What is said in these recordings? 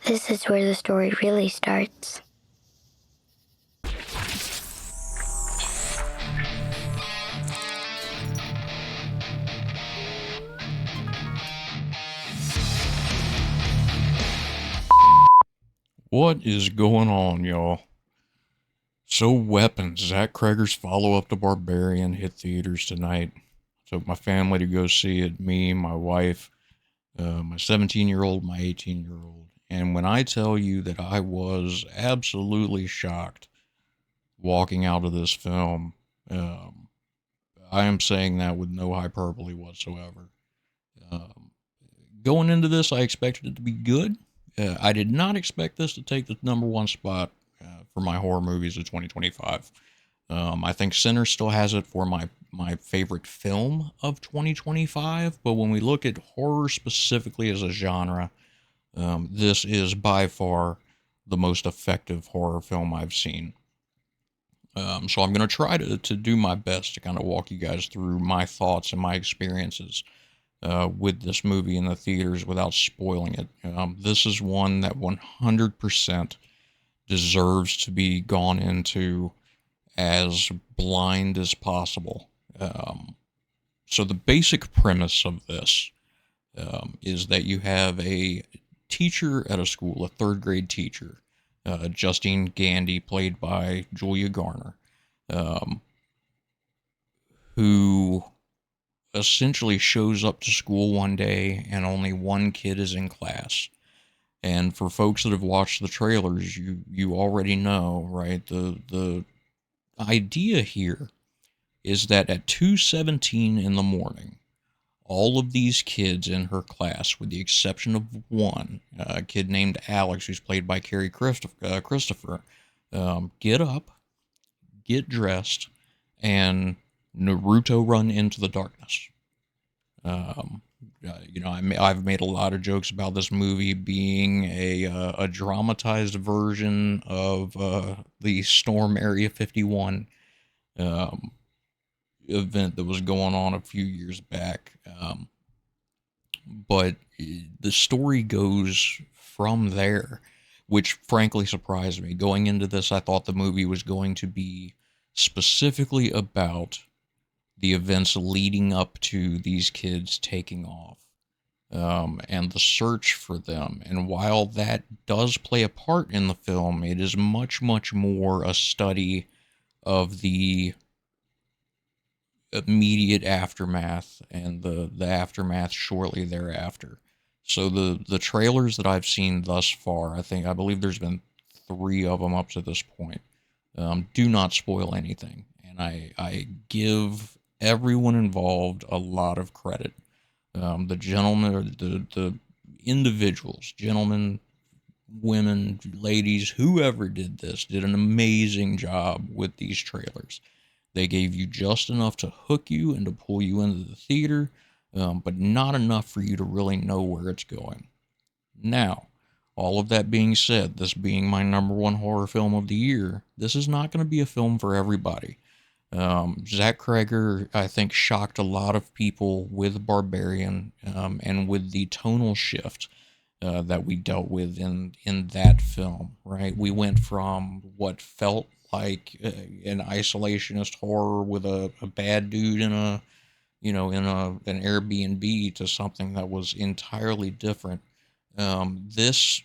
This is where the story really starts. What is going on, y'all? So, Weapons, Zach Kreger's follow up to Barbarian hit theaters tonight. Took my family to go see it, me, my wife, my 17-year-old, my 18-year-old. And when I tell you that I was absolutely shocked walking out of this film, um, I am saying that with no hyperbole whatsoever. Um, Going into this, I expected it to be good. I did not expect this to take the number one spot for my horror movies of 2025. I think Sinner still has it for my favorite film of 2025, but when we look at horror specifically as a genre, this is by far the most effective horror film I've seen. So I'm going to try to do my best to kind of walk you guys through my thoughts and my experiences with this movie in the theaters without spoiling it. This is one that 100% deserves to be gone into as blind as possible. So the basic premise of this is that you have a teacher at a school, a third grade teacher, Justine Gandy, played by Julia Garner, um, who essentially shows up to school one day and only one kid is in class. And for folks that have watched the trailers, you already know, right? The idea here is that at 2:17 in the morning, all of these kids in her class, with the exception of one, a kid named Alex, who's played by Carrie Christopher, get up, get dressed, and Naruto run into the darkness. Um, I've made a lot of jokes about this movie being a dramatized version of the Storm Area 51 um, event that was going on a few years back. But the story goes from there, which frankly surprised me. Going into this, I thought the movie was going to be specifically about the events leading up to these kids taking off, and the search for them. And while that does play a part in the film, it is much, much more a study of the immediate aftermath and the aftermath shortly thereafter. So the trailers that I've seen thus far, I believe there's been three of them up to this point. Do not spoil anything, and I give everyone involved a lot of credit. The gentlemen or the individuals, gentlemen, women, ladies, whoever did this, did an amazing job with these trailers. They gave you just enough to hook you and to pull you into the theater, but not enough for you to really know where it's going. Now, all of that being said, this being my number one horror film of the year, this is not going to be a film for everybody. Zach Kreger, I think, shocked a lot of people with Barbarian, and with the tonal shift that we dealt with in that film. Right, we went from what felt like an isolationist horror with a bad dude in a in an Airbnb to something that was entirely different. This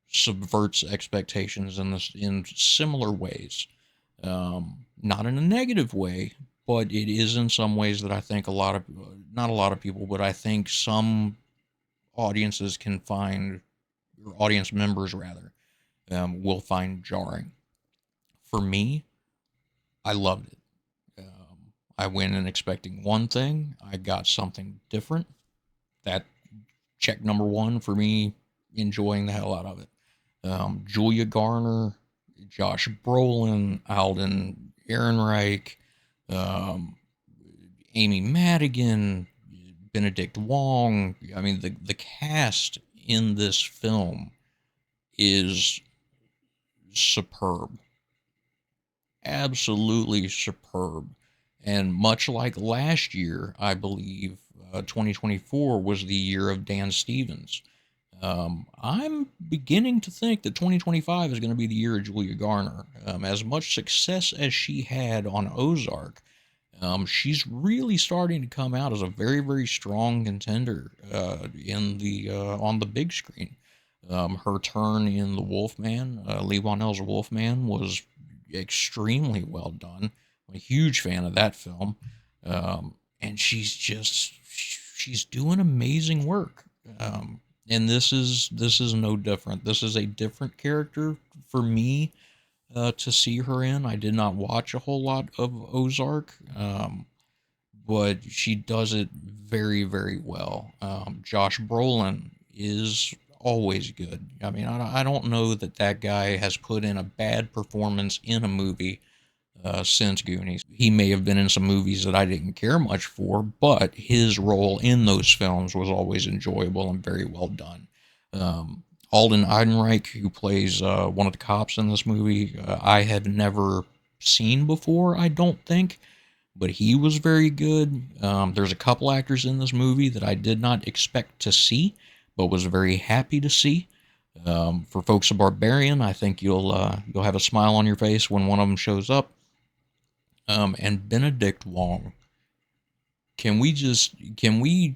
subverts expectations in similar ways, not in a negative way, but it is in some ways that I think not a lot of people, but I think some audiences can find, or audience members rather, will find jarring. For me, I loved it. I went in expecting one thing, I got something different. That check number one for me, enjoying the hell out of it. Julia Garner, Josh Brolin, Alden Ehrenreich, um, Amy Madigan, Benedict Wong. I mean, the cast in this film is superb, absolutely superb. And much like last year, I believe 2024 was the year of Dan Stevens. I'm beginning to think that 2025 is going to be the year of Julia Garner. As much success as she had on Ozark, she's really starting to come out as a very, very strong contender in the on the big screen. Her turn in The Wolfman, Lee Whannell's Wolfman, was extremely well done. I'm a huge fan of that film, and she's doing amazing work. And this is no different. This is a different character for me to see her in. I did not watch a whole lot of Ozark, but she does it very, very well. Josh Brolin is always good. I mean, I don't know that that guy has put in a bad performance in a movie since Goonies. He may have been in some movies that I didn't care much for, but his role in those films was always enjoyable and very well done. Um, Alden Ehrenreich, who plays one of the cops in this movie, I had never seen before, I don't think, but he was very good. There's a couple actors in this movie that I did not expect to see, but was very happy to see. For folks of Barbarian, I think you'll have a smile on your face when one of them shows up. And Benedict Wong. Can we just can we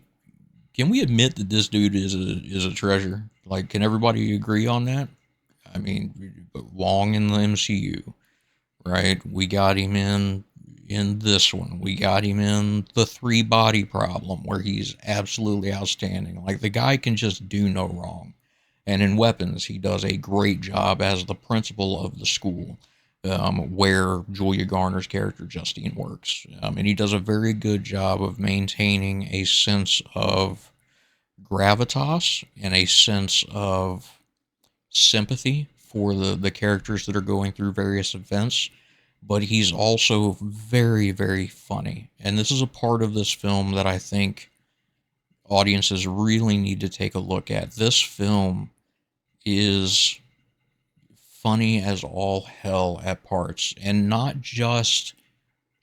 admit that this dude is a treasure? Like, can everybody agree on that? I mean, but Wong in the MCU, right? We got him in this one. We got him in the Three Body Problem, where he's absolutely outstanding. Like, the guy can just do no wrong. And in Weapons, he does a great job as the principal of the school, where Julia Garner's character Justine works. And he does a very good job of maintaining a sense of gravitas and a sense of sympathy for the characters that are going through various events. But he's also very, very funny. And this is a part of this film that I think audiences really need to take a look at. This film is funny as all hell at parts, and not just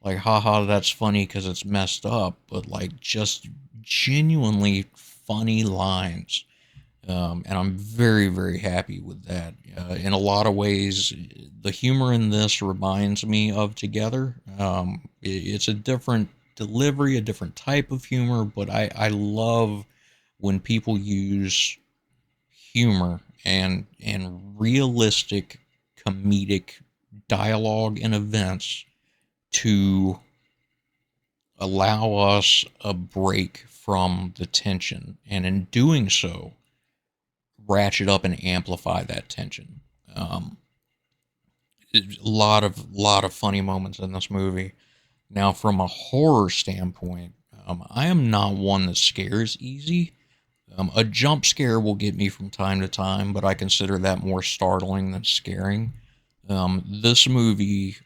like, haha, that's funny because it's messed up, but like just genuinely funny lines. And I'm very, very happy with that. In a lot of ways, the humor in this reminds me of Together. It's a different delivery, a different type of humor, but I love when people use humor and realistic comedic dialogue and events to allow us a break from the tension, and in doing so ratchet up and amplify that tension. A lot of funny moments in this movie. Now, from a horror standpoint, I am not one that scares easy. A jump scare will get me from time to time, but I consider that more startling than scaring. This movie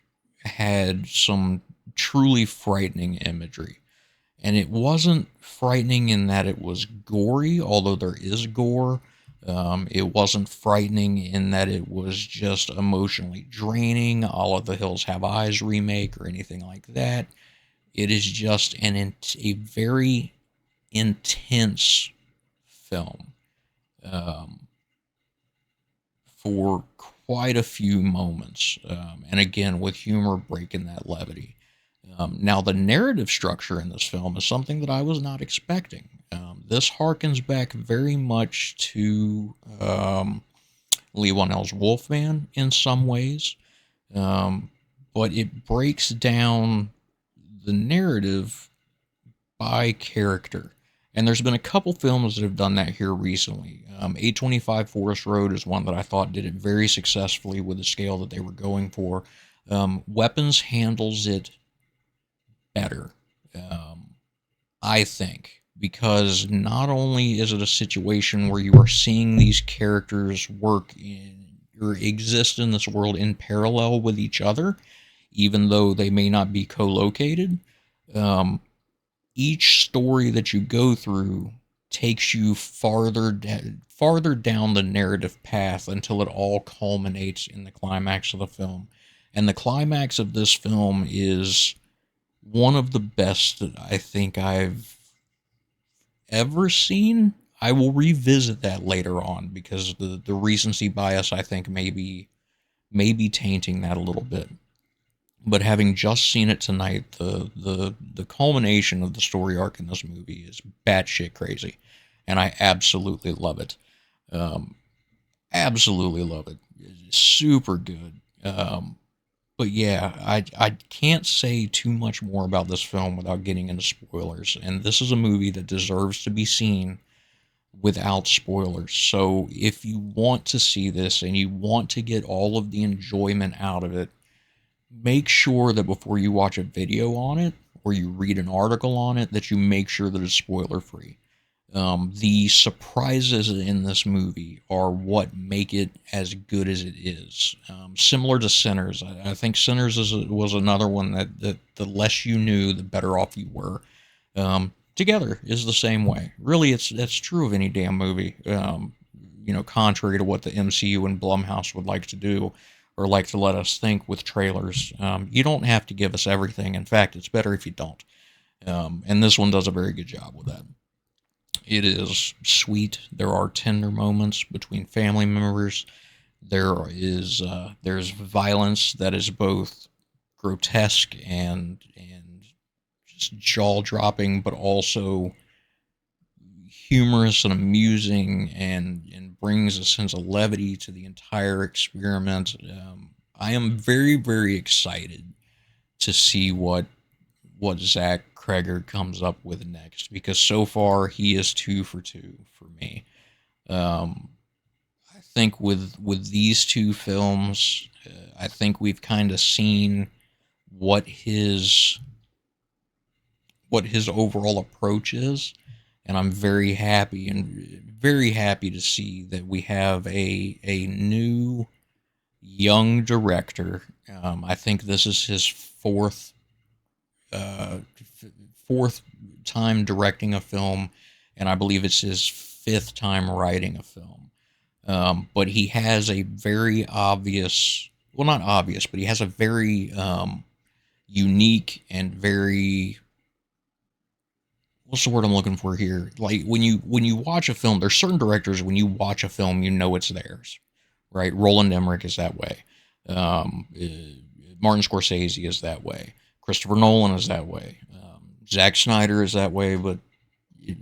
had some truly frightening imagery. And it wasn't frightening in that it was gory, although there is gore. It wasn't frightening in that it was just emotionally draining, all of the Hills Have Eyes remake or anything like that. It is just a very intense film, um, for quite a few moments, and again with humor breaking that levity. Now, the narrative structure in this film is something that I was not expecting. This harkens back very much to Lee Whannell's Wolfman in some ways, um, but it breaks down the narrative by character. And there's been a couple films that have done that here recently. 825 Forest Road is one that I thought did it very successfully with the scale that they were going for. Weapons handles it better, I think, because not only is it a situation where you are seeing these characters work in or exist in this world in parallel with each other, even though they may not be co-located. Um, each story that you go through takes you farther down the narrative path until it all culminates in the climax of the film. And the climax of this film is one of the best that I think I've ever seen. I will revisit that later on because the recency bias I think maybe tainting that a little bit. But having just seen it tonight, the culmination of the story arc in this movie is batshit crazy, and I absolutely love it. Um, Absolutely love it. It's super good. But yeah, I can't say too much more about this film without getting into spoilers. And this is a movie that deserves to be seen without spoilers. So if you want to see this and you want to get all of the enjoyment out of it, make sure that before you watch a video on it or you read an article on it, that you make sure that it's spoiler free. The surprises in this movie are what make it as good as it is. Similar to Sinners, I think Sinners was another one that the less you knew, the better off you were. Together is the same way. Really, that's true of any damn movie. Contrary to what the MCU and Blumhouse would like to do or like to let us think with trailers, you don't have to give us everything. In fact, it's better if you don't. And this one does a very good job with that. It is sweet. There are tender moments between family members. There's violence that is both grotesque and just jaw dropping, but also humorous and amusing, and brings a sense of levity to the entire experiment. I am very very excited to see what Zach Kreger comes up with next, because so far he is 2 for 2 for me. Um, I think with these two films, I think we've kind of seen what his what his overall approach is, and I'm very happy to see that we have a new young director. I think this is his uh, fourth time directing a film, and I believe it's his fifth time writing a film. But he has a very obvious, well, not obvious, but he has a very unique and very, what's the word I'm looking for here? Like when you watch a film, there's certain directors when you watch a film, you know it's theirs, right? Roland Emmerich is that way. Martin Scorsese is that way. Christopher Nolan is that way. Zack Snyder is that way, but it,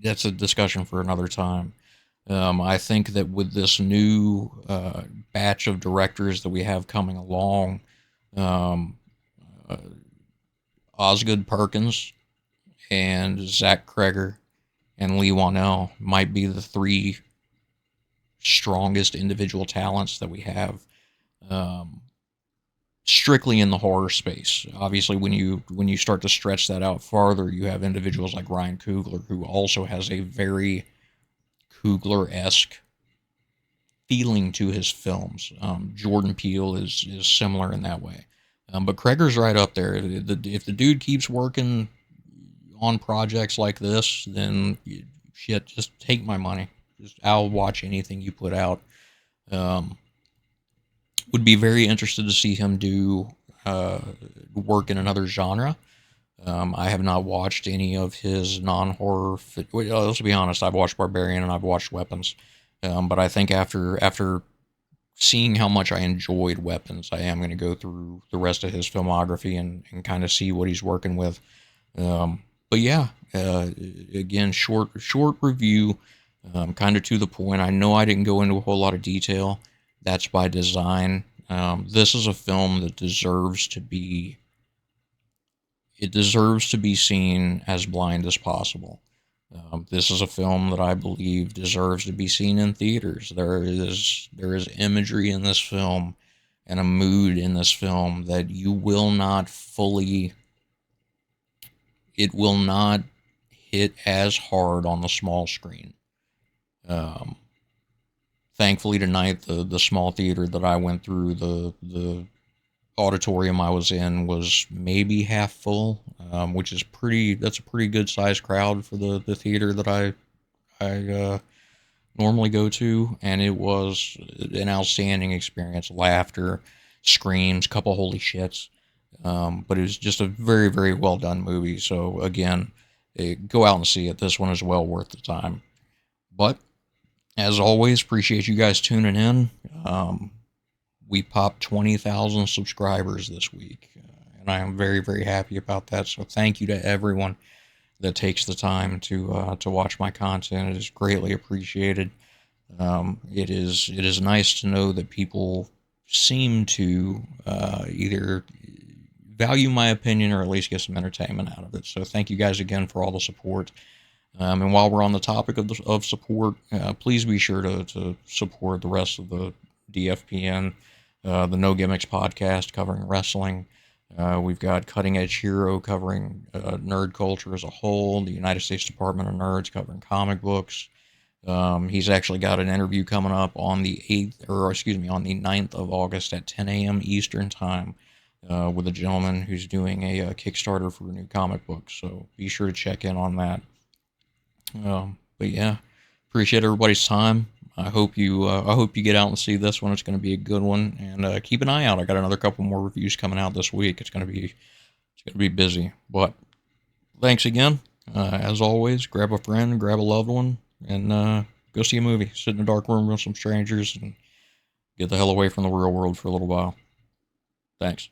that's a discussion for another time. I think that with this new batch of directors that we have coming along, um, uh, Osgood Perkins and Zach Kreger and Lee Wanell might be the three strongest individual talents that we have. Um, Strictly in the horror space. Obviously, when you start to stretch that out farther, you have individuals like Ryan Coogler, who also has a very Coogler-esque feeling to his films. Jordan Peele is similar in that way, but Kreger's right up there. If the dude keeps working on projects like this, then shit, just take my money. Just I'll watch anything you put out. Um, would be very interested to see him do uh, work in another genre. I have not watched any of his non-horror. Well, let's be honest. I've watched Barbarian and I've watched Weapons, but I think after seeing how much I enjoyed Weapons, I am going to go through the rest of his filmography and kind of see what he's working with. But yeah, again, short review, kind of to the point. I know I didn't go into a whole lot of detail. That's by design. This is a film that deserves to be seen as blind as possible. This is a film that I believe deserves to be seen in theaters. There is imagery in this film and a mood in this film that you will not fully. It will not hit as hard on the small screen. Um, Thankfully tonight, the small theater that I went through, the auditorium I was in was maybe half full, which is that's a pretty good sized crowd for the theater that I normally go to, and it was an outstanding experience. Laughter, screams, couple holy shits. But it was just a very very well done movie. So again, go out and see it. This one is well worth the time. But as always, appreciate you guys tuning in. We popped 20,000 subscribers this week, and I am very, very happy about that. So thank you to everyone that takes the time to watch my content. It is greatly appreciated. It is nice to know that people seem to either value my opinion or at least get some entertainment out of it. So thank you guys again for all the support. And while we're on the topic of support, please be sure to support the rest of the DFPN, the No Gimmicks podcast covering wrestling. We've got Cutting Edge Hero covering nerd culture as a whole, the United States Department of Nerds covering comic books. He's actually got an interview coming up on the 8th, or excuse me, on the 9th of August at 10 a.m. Eastern Time with a gentleman who's doing a Kickstarter for a new comic book. So be sure to check in on that. But yeah, appreciate everybody's time. I hope you get out and see this one. It's going to be a good one, and keep an eye out. I got another couple more reviews coming out this week. It's going to be busy. But thanks again. As always, grab a friend, grab a loved one, and go see a movie. Sit in a dark room with some strangers and get the hell away from the real world for a little while. Thanks.